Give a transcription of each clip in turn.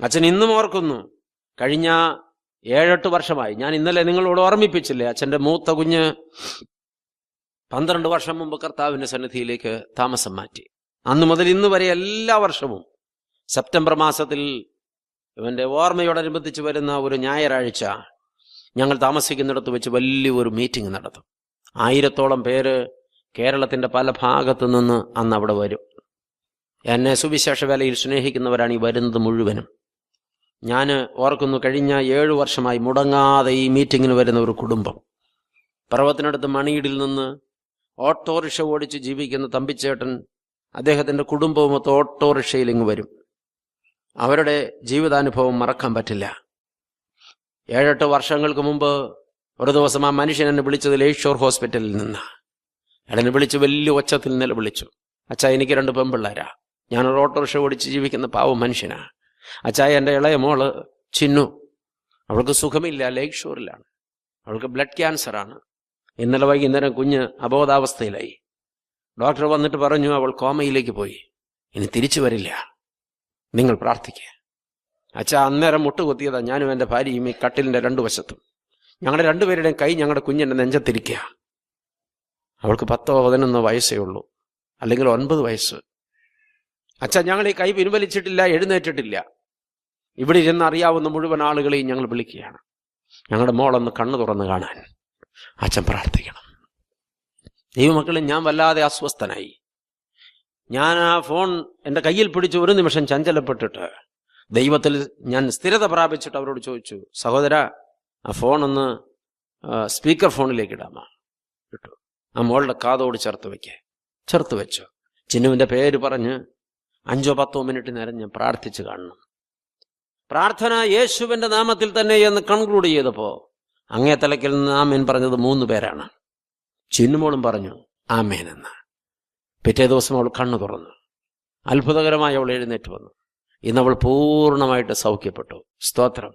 അച്ഛൻ ഇന്നും ഓർക്കുന്നു. കഴിഞ്ഞ 7-8 വർഷമായി. ഞാൻ ഇന്നലെ നിങ്ങളോട് ഓർമ്മിപ്പിച്ചില്ലേ, അച്ഛൻ്റെ മൂത്ത കുഞ്ഞ് 12 വർഷം മുമ്പ് കർത്താവിൻ്റെ സന്നിധിയിലേക്ക് താമസം മാറ്റി. അന്ന് മുതൽ ഇന്ന് വരെ എല്ലാ വർഷവും സെപ്റ്റംബർ മാസത്തിൽ ഇവൻ്റെ ഓർമ്മയോടനുബന്ധിച്ച് വരുന്ന ഒരു ഞായറാഴ്ച ഞങ്ങൾ താമസിക്കുന്നിടത്ത് വെച്ച് വലിയൊരു മീറ്റിംഗ് നടത്തും. 1000-ഓളം പേര് കേരളത്തിൻ്റെ പല ഭാഗത്തു നിന്ന് അന്ന് അവിടെ വരും. എന്നെ സുവിശേഷ വേലയിൽ സ്നേഹിക്കുന്നവരാണ് ഈ വരുന്നത് മുഴുവനും. ഞാൻ ഓർക്കുന്നു, കഴിഞ്ഞ 7 വർഷമായി മുടങ്ങാതെ ഈ മീറ്റിങ്ങിന് വരുന്ന ഒരു കുടുംബം. പർവ്വത്തിനടുത്ത് മണിയിടിൽ നിന്ന് ഓട്ടോറിക്ഷ ഓടിച്ച് ജീവിക്കുന്ന തമ്പിച്ചേട്ടൻ, അദ്ദേഹത്തിൻ്റെ കുടുംബവുമൊത്ത് ഓട്ടോറിക്ഷയിൽ ഇങ്ങ് വരും. അവരുടെ ജീവിതാനുഭവം മറക്കാൻ പറ്റില്ല. 7-8 വർഷങ്ങൾക്ക് മുമ്പ് ഒരു ദിവസം ആ മനുഷ്യൻ എന്നെ വിളിച്ചത് ലേഷോർ ഹോസ്പിറ്റലിൽ നിന്ന്. എന്നെ വിളിച്ച് വലിയ ഒച്ചത്തിൽ നിലവിളിച്ചു, അച്ഛാ, എനിക്ക് 2 പെൺപിള്ളേരാ, ഞാനൊരു ഓട്ടോറിക്ഷ ഓടിച്ച് ജീവിക്കുന്ന പാവം മനുഷ്യനാ. അച്ഛാ, എൻ്റെ ഇളയ മോള് ചിന്നു, അവൾക്ക് സുഖമില്ല, ലേക്ക് ഷോറിലാണ്, അവൾക്ക് ബ്ലഡ് ക്യാൻസറാണ്. ഇന്നലെ വൈകുന്നേരം കുഞ്ഞ് അബോധാവസ്ഥയിലായി. ഡോക്ടർ വന്നിട്ട് പറഞ്ഞു അവൾ കോമയിലേക്ക് പോയി, ഇനി തിരിച്ചു വരില്ല, നിങ്ങൾ പ്രാർത്ഥിക്കുക. അച്ഛാ, അന്നേരം മുട്ടുകുത്തിയതാ ഞാനും എൻ്റെ ഭാര്യയും ഈ കട്ടിലിൻ്റെ 2 വശത്തും. ഞങ്ങളുടെ 2 പേരുടെയും കൈ ഞങ്ങളുടെ കുഞ്ഞിൻ്റെ നെഞ്ചത്തിരിക്കുക. അവൾക്ക് 10-11 വയസ്സേ ഉള്ളൂ, അല്ലെങ്കിൽ 9 വയസ്സ്. അച്ഛാ, ഞങ്ങൾ ഈ കൈ പിൻവലിച്ചിട്ടില്ല, എഴുന്നേറ്റിട്ടില്ല. ഇവിടെ ഇരുന്ന് അറിയാവുന്ന മുഴുവൻ ആളുകളെയും ഞങ്ങൾ വിളിക്കുകയാണ്, ഞങ്ങളുടെ മോളൊന്ന് കണ്ണു തുറന്ന് കാണാൻ. അച്ഛൻ പ്രാർത്ഥിക്കണം. ദൈവമക്കളെ, ഞാൻ വല്ലാതെ അസ്വസ്ഥനായി. ഞാൻ ആ ഫോൺ എൻ്റെ കയ്യിൽ പിടിച്ച് ഒരു നിമിഷം ചഞ്ചലപ്പെട്ടിട്ട് ദൈവത്തിൽ ഞാൻ സ്ഥിരത പ്രാപിച്ചിട്ട് അവരോട് ചോദിച്ചു, സഹോദര, ആ ഫോണൊന്ന് സ്പീക്കർ ഫോണിലേക്ക് ഇടാമോ? ഇട്ടു. ആ മോളുടെ കാതോട് ചേർത്ത് വെച്ചു. ചിന്നുവിൻ്റെ പേര് പറഞ്ഞ് 5-10 മിനിറ്റ് നേരം ഞാൻ പ്രാർത്ഥിച്ച് കാണണം. പ്രാർത്ഥന യേശുവിൻ്റെ നാമത്തിൽ തന്നെ എന്ന് കൺക്ലൂഡ് ചെയ്തപ്പോൾ അങ്ങേ തലയ്ക്കൽ നിന്ന് ആമേൻ പറഞ്ഞത് 3 പേരാണ്. ചിന്നുമോളും പറഞ്ഞു ആമേൻ എന്ന്. പിറ്റേ ദിവസം അവൾ കണ്ണു തുറന്നു. അത്ഭുതകരമായി അവൾ എഴുന്നേറ്റ് വന്നു. ഇന്ന് അവൾ പൂർണ്ണമായിട്ട് സൗഖ്യപ്പെട്ടു. സ്തോത്രം.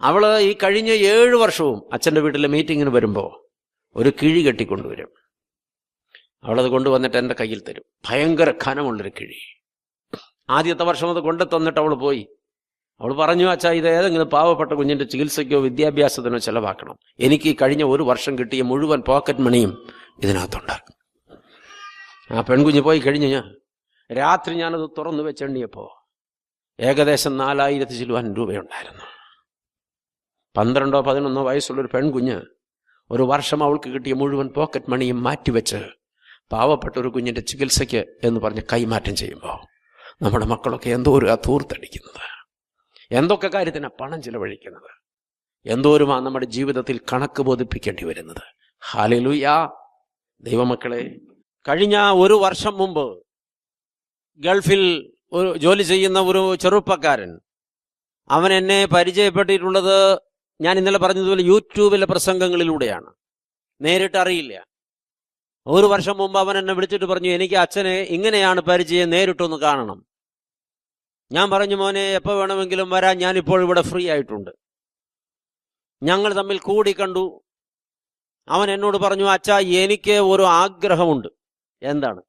അവൾ ഈ കഴിഞ്ഞ 7 വർഷവും അച്ഛൻ്റെ വീട്ടിലെ മീറ്റിങ്ങിന് വരുമ്പോൾ ഒരു കിഴി കെട്ടിക്കൊണ്ടുവരും. അവളത് കൊണ്ടുവന്നിട്ട് എൻ്റെ കയ്യിൽ തരും. ഭയങ്കര ഖനമുള്ളൊരു കിഴി. ആദ്യത്തെ വർഷം അത് കൊണ്ടു തന്നിട്ട് അവൾ പോയി. അവൾ പറഞ്ഞു, അച്ഛാ, ഇത് ഏതെങ്കിലും പാവപ്പെട്ട കുഞ്ഞിൻ്റെ ചികിത്സയ്ക്കോ വിദ്യാഭ്യാസത്തിനോ ചെലവാക്കണം. എനിക്ക് ഈ കഴിഞ്ഞ 1 വർഷം കിട്ടിയ മുഴുവൻ പോക്കറ്റ് മണിയും ഇതിനകത്തുണ്ട്. ആ പെൺകുഞ്ഞ് പോയി കഴിഞ്ഞ് രാത്രി ഞാനത് തുറന്നു വെച്ചെണ്ണിയപ്പോൾ ഏകദേശം 4000 ചില്ലുവാൻ രൂപയുണ്ടായിരുന്നു. 12-11 വയസ്സുള്ളൊരു പെൺകുഞ്ഞ് 1 വർഷം അവൾക്ക് കിട്ടിയ മുഴുവൻ പോക്കറ്റ് മണിയും മാറ്റിവെച്ച് പാവപ്പെട്ട ഒരു കുഞ്ഞിൻ്റെ ചികിത്സയ്ക്ക് എന്ന് പറഞ്ഞ് കൈമാറ്റം ചെയ്യുമ്പോൾ നമ്മുടെ മക്കളൊക്കെ എന്തോ ഒരു ധൂർത്തടിക്കുന്നത്, എന്തൊക്കെ കാര്യത്തിനാണ് പണം ചിലവഴിക്കുന്നത്, എന്തോരുമാണ് നമ്മുടെ ജീവിതത്തിൽ കണക്ക് ബോധിപ്പിക്കേണ്ടി വരുന്നത്. ഹല്ലേലൂയ. ദൈവമക്കളെ, കഴിഞ്ഞ 1 വർഷം മുമ്പ് ഗൾഫിൽ ഒരു ജോലി ചെയ്യുന്ന ഒരു ചെറുപ്പക്കാരൻ, അവൻ എന്നെ പരിചയപ്പെട്ടിട്ടുള്ളത് ഞാൻ ഇന്നലെ പറഞ്ഞതുപോലെ യൂട്യൂബിലെ പ്രസംഗങ്ങളിലൂടെയാണ്. നേരിട്ട് അറിയില്ല. 1 വർഷം മുമ്പ് അവൻ എന്നെ വിളിച്ചിട്ട് പറഞ്ഞു, എനിക്ക് അച്ഛനെ ഇങ്ങനെയാണ് പരിചയം, നേരിട്ടൊന്ന് കാണണം. ഞാൻ പറഞ്ഞു, മോനെ, എപ്പോൾ വേണമെങ്കിലും വരാൻ, ഞാനിപ്പോൾ ഇവിടെ ഫ്രീ ആയിട്ടുണ്ട്. ഞങ്ങൾ തമ്മിൽ കൂടി കണ്ടു. അവൻ എന്നോട് പറഞ്ഞു, അച്ഛാ, എനിക്ക് ഒരു ആഗ്രഹമുണ്ട്. എന്താണ്?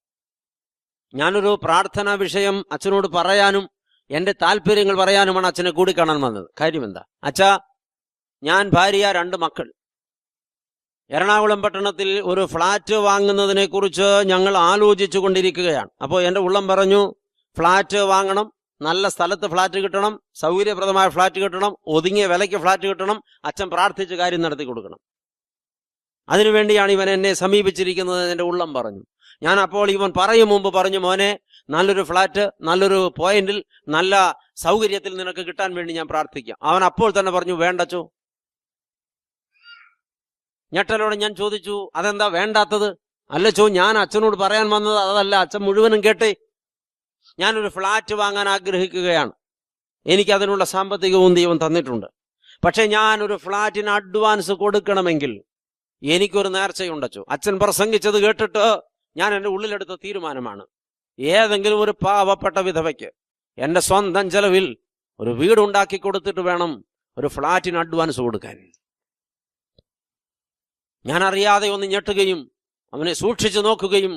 ഞാനൊരു പ്രാർത്ഥനാ വിഷയം അച്ഛനോട് പറയാനും എൻ്റെ താല്പര്യങ്ങൾ പറയാനുമാണ് അച്ഛനെ കൂടി കാണാൻ വന്നത്. കാര്യം എന്താ? അച്ഛാ, ഞാൻ ഭാര്യ, 2 മക്കൾ. എറണാകുളം പട്ടണത്തിൽ ഒരു ഫ്ലാറ്റ് വാങ്ങുന്നതിനെ കുറിച്ച് ഞങ്ങൾ ആലോചിച്ചു കൊണ്ടിരിക്കുകയാണ്. അപ്പോൾ എൻ്റെ ഉള്ളം പറഞ്ഞു, ഫ്ലാറ്റ് വാങ്ങണം, നല്ല സ്ഥലത്ത് ഫ്ലാറ്റ് കിട്ടണം, സൗകര്യപ്രദമായ ഫ്ലാറ്റ് കിട്ടണം, ഒതുങ്ങിയ വിലയ്ക്ക് ഫ്ലാറ്റ് കിട്ടണം. അച്ഛൻ പ്രാർത്ഥിച്ച് കാര്യം നടത്തി കൊടുക്കണം. അതിനുവേണ്ടിയാണ് ഇവൻ എന്നെ സമീപിച്ചിരിക്കുന്നത്. എൻ്റെ ഉള്ളം പറഞ്ഞു. ഞാൻ അപ്പോൾ ഇവൻ പറയും മുമ്പ് പറഞ്ഞു, മോനെ, നല്ലൊരു ഫ്ലാറ്റ്, നല്ലൊരു പോയിന്റിൽ, നല്ല സൗകര്യത്തിൽ നിനക്ക് കിട്ടാൻ വേണ്ടി ഞാൻ പ്രാർത്ഥിക്കാം. അവൻ അപ്പോൾ തന്നെ പറഞ്ഞു, വേണ്ടച്ചോ. ഞെട്ടലോടെ ഞാൻ ചോദിച്ചു, അതെന്താ വേണ്ടാത്തത്? അല്ലച്ചോ, ഞാൻ അച്ഛനോട് പറയാൻ വന്നത് അതല്ല. അച്ഛൻ മുഴുവനും കേട്ടേ. ഞാനൊരു ഫ്ലാറ്റ് വാങ്ങാൻ ആഗ്രഹിക്കുകയാണ്. എനിക്കതിനുള്ള സാമ്പത്തികവും ദൈവം തന്നിട്ടുണ്ട്. പക്ഷെ ഞാനൊരു ഫ്ലാറ്റിന് അഡ്വാൻസ് കൊടുക്കണമെങ്കിൽ എനിക്കൊരു നേർച്ചയുണ്ടച്ചോ. അച്ഛൻ പ്രസംഗിച്ചത് കേട്ടിട്ട് ഞാൻ എൻ്റെ ഉള്ളിലെടുത്ത തീരുമാനമാണ്, ഏതെങ്കിലും ഒരു പാവപ്പെട്ട വിധവയ്ക്ക് എൻ്റെ സ്വന്തം ചെലവിൽ ഒരു വീടുണ്ടാക്കി കൊടുത്തിട്ട് വേണം ഒരു ഫ്ലാറ്റിന് അഡ്വാൻസ് കൊടുക്കാൻ. ഞാൻ അറിയാതെ ഒന്ന് ഞെട്ടുകയും അവനെ സൂക്ഷിച്ചു നോക്കുകയും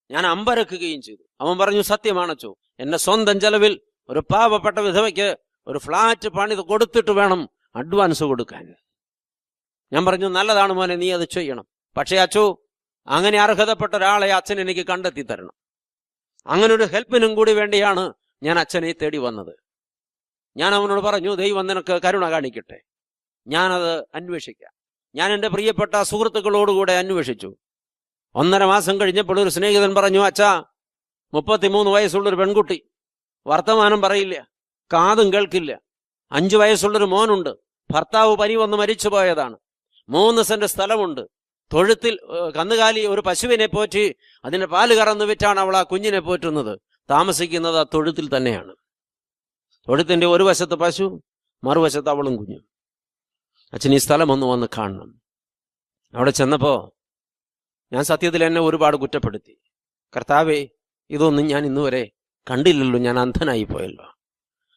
ഞാൻ അമ്പരക്കുകയും ചെയ്തു. അവൻ പറഞ്ഞു, സത്യമാണച്ചോ, എൻ്റെ സ്വന്തം ചെലവിൽ ഒരു പാവപ്പെട്ട വിധവയ്ക്ക് ഒരു ഫ്ലാറ്റ് പണിത് കൊടുത്തിട്ട് വേണം അഡ്വാൻസ് കൊടുക്കാൻ. ഞാൻ പറഞ്ഞു, നല്ലതാണ് മോനെ, നീ അത് ചെയ്യണം. പക്ഷേ അച്ചു, അങ്ങനെ അർഹതപ്പെട്ട ഒരാളെ അച്ഛൻ എനിക്ക് കണ്ടെത്തി തരണം. അങ്ങനെ ഒരു ഹെൽപ്പിനും കൂടി വേണ്ടിയാണ് ഞാൻ അച്ഛനെ തേടി വന്നത്. ഞാൻ അവനോട് പറഞ്ഞു, ദൈവം നിനക്ക് കരുണ കാണിക്കട്ടെ, ഞാനത് അന്വേഷിക്കാം. ഞാൻ എൻ്റെ പ്രിയപ്പെട്ട സുഹൃത്തുക്കളോടുകൂടെ അന്വേഷിച്ചു. 1.5 മാസം കഴിഞ്ഞപ്പോൾ ഒരു സ്നേഹിതൻ പറഞ്ഞു, അച്ഛാ, 33 വയസ്സുള്ളൊരു പെൺകുട്ടി, വർത്തമാനം പറയില്ല, കാതും കേൾക്കില്ല. 5 വയസ്സുള്ളൊരു മോനുണ്ട്, ഭർത്താവ് പനി വന്ന് മരിച്ചു പോയതാണ്. 3 സെന്റ് സ്ഥലമുണ്ട്. തൊഴുത്തിൽ കന്നുകാലി ഒരു പശുവിനെ പോറ്റി അതിന്റെ പാല് കറന്ന് വിറ്റാണ് അവൾ ആ കുഞ്ഞിനെ പോറ്റുന്നത്. താമസിക്കുന്നത് ആ തൊഴുത്തിൽ തന്നെയാണ്. തൊഴുത്തിന്റെ ഒരു വശത്ത് പശു, മറുവശത്ത് അവളും കുഞ്ഞും. അച്ഛൻ ഈ സ്ഥലം ഒന്ന് വന്ന് കാണണം. അവിടെ ചെന്നപ്പോ ഞാൻ സത്യത്തിൽ എന്നെ ഒരുപാട് കുറ്റപ്പെടുത്തി. കർത്താവേ, ഇതൊന്നും ഞാൻ ഇന്നുവരെ കണ്ടില്ലല്ലോ, ഞാൻ അന്ധനായി പോയല്ലോ.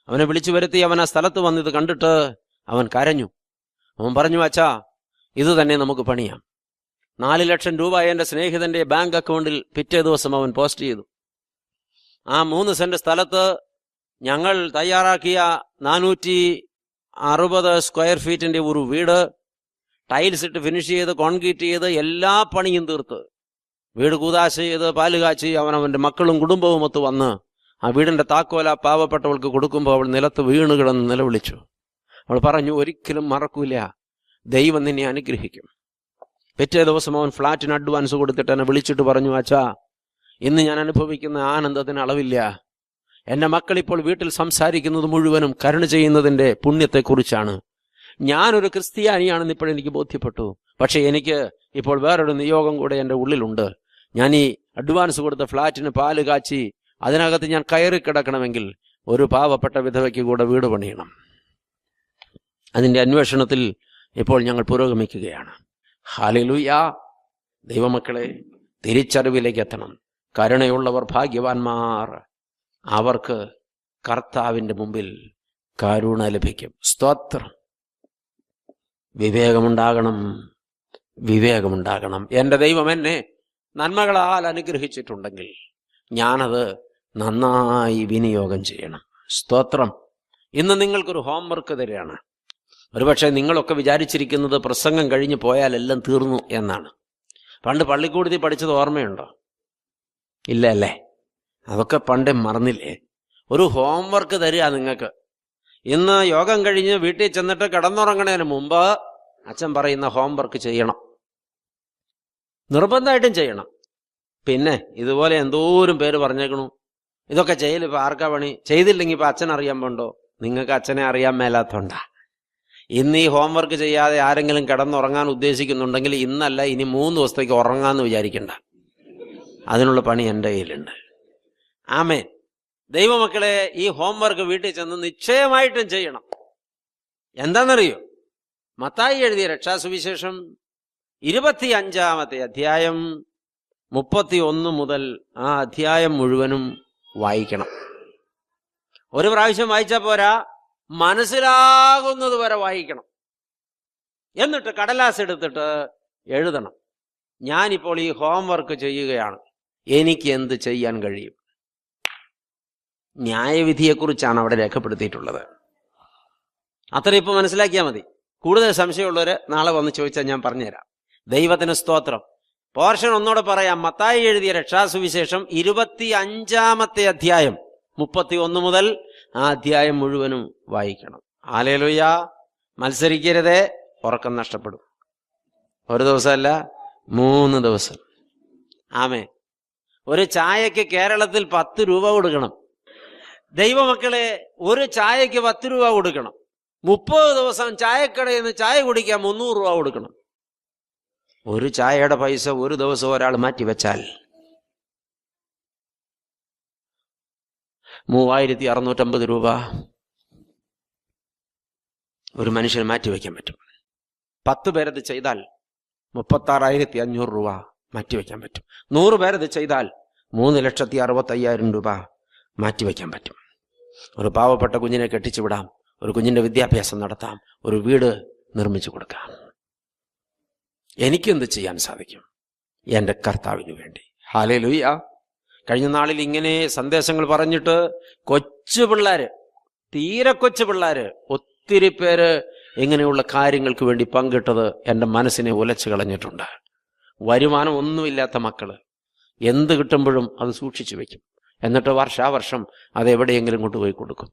അവനെ വിളിച്ചു വരുത്തി അവൻ ആ സ്ഥലത്ത് വന്നിത് കണ്ടിട്ട് അവൻ കരഞ്ഞു. അവൻ പറഞ്ഞു, അച്ഛാ, ഇത് തന്നെ നമുക്ക് പണിയാം. 4 ലക്ഷം രൂപ എൻ്റെ സ്നേഹിതന്റെ ബാങ്ക് അക്കൗണ്ടിൽ പിറ്റേ ദിവസം അവൻ പോസ്റ്റ് ചെയ്തു. ആ 3 സെന്റ് സ്ഥലത്ത് ഞങ്ങൾ തയ്യാറാക്കിയ 460 സ്ക്വയർ ഫീറ്റിന്റെ ഒരു വീട്, ടൈൽസ് ഇട്ട് ഫിനിഷ് ചെയ്ത് കോൺക്രീറ്റ് ചെയ്ത് എല്ലാ പണിയും തീർത്ത് വീട് കൂതാശ ചെയ്ത് പാല് കാച്ചി അവനവൻ്റെ മക്കളും കുടുംബവും ഒത്ത് വന്ന് ആ വീടിന്റെ താക്കോല പാവപ്പെട്ടവൾക്ക് കൊടുക്കുമ്പോൾ അവൾ നിലത്ത് വീണ് കിടന്ന് നിലവിളിച്ചു. അവൾ പറഞ്ഞു, ഒരിക്കലും മറക്കൂല, ദൈവം നിന്നെ അനുഗ്രഹിക്കും. പിറ്റേ ദിവസം അവൻ ഫ്ലാറ്റിന് അഡ്വാൻസ് കൊടുത്തിട്ട് എന്നെ വിളിച്ചിട്ട് പറഞ്ഞു, അച്ഛാ, ഇന്ന് ഞാൻ അനുഭവിക്കുന്ന ആനന്ദത്തിന് അളവില്ല. എൻ്റെ മക്കൾ ഇപ്പോൾ വീട്ടിൽ സംസാരിക്കുന്നത് മുഴുവനും കരുണ ചെയ്യുന്നതിൻ്റെ പുണ്യത്തെക്കുറിച്ചാണ്. ഞാനൊരു ക്രിസ്ത്യാനിയാണെന്ന് ഇപ്പോഴെനിക്ക് ബോധ്യപ്പെട്ടു. പക്ഷേ എനിക്ക് ഇപ്പോൾ വേറൊരു നിയോഗം കൂടെ എൻ്റെ ഉള്ളിലുണ്ട്. ഞാൻ ഈ അഡ്വാൻസ് കൊടുത്ത ഫ്ലാറ്റിന് പാല് കാച്ചി അതിനകത്ത് ഞാൻ കയറി കിടക്കണമെങ്കിൽ ഒരു പാവപ്പെട്ട വിധവയ്ക്ക് കൂടെ വീട് പണിയണം. അതിൻ്റെ അന്വേഷണത്തിൽ ഇപ്പോൾ ഞങ്ങൾ പുരോഗമിക്കുകയാണ്. ഹല്ലേലൂയ. ദൈവമക്കളെ, തിരിച്ചറിവിലേക്ക് എത്തണം. കരുണയുള്ളവർ ഭാഗ്യവാന്മാർ, അവർക്ക് കർത്താവിൻ്റെ മുമ്പിൽ കരുണ ലഭിക്കും. സ്തോത്രം. വിവേകമുണ്ടാകണം, വിവേകമുണ്ടാകണം. എൻ്റെ ദൈവം എന്നെ നന്മകളാൽ അനുഗ്രഹിച്ചിട്ടുണ്ടെങ്കിൽ ഞാനത് നന്നായി വിനിയോഗം ചെയ്യണം. സ്തോത്രം. ഇന്ന് നിങ്ങൾക്കൊരു ഹോംവർക്ക് തരികയാണ്. ഒരുപക്ഷെ നിങ്ങളൊക്കെ വിചാരിച്ചിരിക്കുന്നത് പ്രസംഗം കഴിഞ്ഞ് പോയാൽ എല്ലാം തീർന്നു എന്നാണ്. പണ്ട് പള്ളിക്കൂടത്തിൽ പഠിച്ചത് ഓർമ്മയുണ്ടോ? ഇല്ല അല്ലേ? അതൊക്കെ പണ്ടേ മറന്നില്ലേ? ഒരു ഹോംവർക്ക് തരിക നിങ്ങൾക്ക്. ഇന്ന് യോഗം കഴിഞ്ഞ് വീട്ടിൽ ചെന്നിട്ട് കിടന്നുറങ്ങണതിന് മുമ്പ് അച്ഛൻ പറയുന്ന ഹോംവർക്ക് ചെയ്യണം. നിർബന്ധമായിട്ടും ചെയ്യണം. പിന്നെ ഇതുപോലെ എന്തോരം പേര് പറഞ്ഞേക്കണു, ഇതൊക്കെ ചെയ്യൽ ഇപ്പം ആർക്കാ പണി? ചെയ്തില്ലെങ്കിൽ ഇപ്പം അച്ഛൻ അറിയാൻ പോണ്ടോ? നിങ്ങൾക്ക് അച്ഛനെ അറിയാൻ മേലാത്തോണ്ടാ. ഇന്ന് ഈ ഹോംവർക്ക് ചെയ്യാതെ ആരെങ്കിലും കിടന്നുറങ്ങാൻ ഉദ്ദേശിക്കുന്നുണ്ടെങ്കിൽ ഇന്നല്ല, ഇനി 3 ദിവസത്തേക്ക് ഉറങ്ങാന്ന് വിചാരിക്കണ്ട. അതിനുള്ള പണി എൻ്റെ കയ്യിലുണ്ട്. ആമേൻ. ദൈവമക്കളെ, ഈ ഹോംവർക്ക് വീട്ടിൽ ചെന്ന് നിശ്ചയമായിട്ടും ചെയ്യണം. എന്താണെന്നറിയോ? മത്തായി എഴുതിയ രക്ഷാസുവിശേഷം 25-ാമത്തെ അധ്യായം 31 മുതൽ ആ അധ്യായം മുഴുവനും വായിക്കണം. ഒരു പ്രാവശ്യം വായിച്ചാൽ പോരാ, മനസ്സിലാകുന്നത് വരെ വായിക്കണം. എന്നിട്ട് കടലാസ് എടുത്തിട്ട് എഴുതണം, ഞാനിപ്പോൾ ഈ ഹോംവർക്ക് ചെയ്യുകയാണ്, എനിക്ക് എന്ത് ചെയ്യാൻ കഴിയും. ന്യായവിധിയെക്കുറിച്ചാണ് അവിടെ രേഖപ്പെടുത്തിയിട്ടുള്ളത്. അത്ര ഇപ്പം മനസ്സിലാക്കിയാൽ മതി. കൂടുതൽ സംശയമുള്ളവർ നാളെ വന്ന് ചോദിച്ചാൽ ഞാൻ പറഞ്ഞുതരാം. ദൈവത്തിന് സ്തോത്രം. പോർഷൻ ഒന്നോടെ പറയാം. മത്തായി എഴുതിയ രക്ഷാസുവിശേഷം 25-ാമത്തെ അധ്യായം 31 മുതൽ ആ അധ്യായം മുഴുവനും വായിക്കണം. ഹല്ലേലൂയ. മത്സരിക്കരുതേ, ഉറക്കം നഷ്ടപ്പെടും. ഒരു ദിവസമല്ല, 3 ദിവസം. ആമേ. ഒരു ചായക്ക് കേരളത്തിൽ 10 രൂപ കൊടുക്കണം. ദൈവമക്കളെ, ഒരു ചായക്ക് 10 രൂപ കൊടുക്കണം. 30 ദിവസം ചായക്കടയിൽ നിന്ന് ചായ കുടിക്കാൻ 300 രൂപ കൊടുക്കണം. ഒരു ചായയുടെ പൈസ ഒരു ദിവസം ഒരാൾ മാറ്റിവെച്ചാൽ 3650 രൂപ ഒരു മനുഷ്യന് മാറ്റിവെക്കാൻ പറ്റും. 10 പേരത് ചെയ്താൽ 36,500 രൂപ മാറ്റിവെക്കാൻ പറ്റും. 100 പേരത് ചെയ്താൽ 3,65,000 രൂപ മാറ്റിവെക്കാൻ പറ്റും. ഒരു പാവപ്പെട്ട കുഞ്ഞിനെ കെട്ടിച്ചു വിടാം, ഒരു കുഞ്ഞിന്റെ വിദ്യാഭ്യാസം നടത്താം, ഒരു വീട് നിർമ്മിച്ചു കൊടുക്കാം. എനിക്കെന്ത് ചെയ്യാൻ സാധിക്കും? എൻ്റെ കർത്താവിന് വേണ്ടി. ഹല്ലേലൂയ. കഴിഞ്ഞ നാളിൽ ഇങ്ങനെ സന്ദേശങ്ങൾ പറഞ്ഞിട്ട് കൊച്ചു പിള്ളേര് തീരെ കൊച്ചു പിള്ളേര് ഒത്തിരി പേര് ഇങ്ങനെയുള്ള കാര്യങ്ങൾക്ക് വേണ്ടി പങ്കിട്ടത് എൻ്റെ മനസ്സിനെ ഉലച്ചു കളഞ്ഞിട്ടുണ്ട്. വരുമാനം ഒന്നുമില്ലാത്ത മക്കള് എന്ത് കിട്ടുമ്പോഴും അത് സൂക്ഷിച്ചു വെക്കും. എന്നിട്ട് വർഷാവർഷം അത് എവിടെയെങ്കിലും കൊണ്ടുപോയി കൊടുക്കും.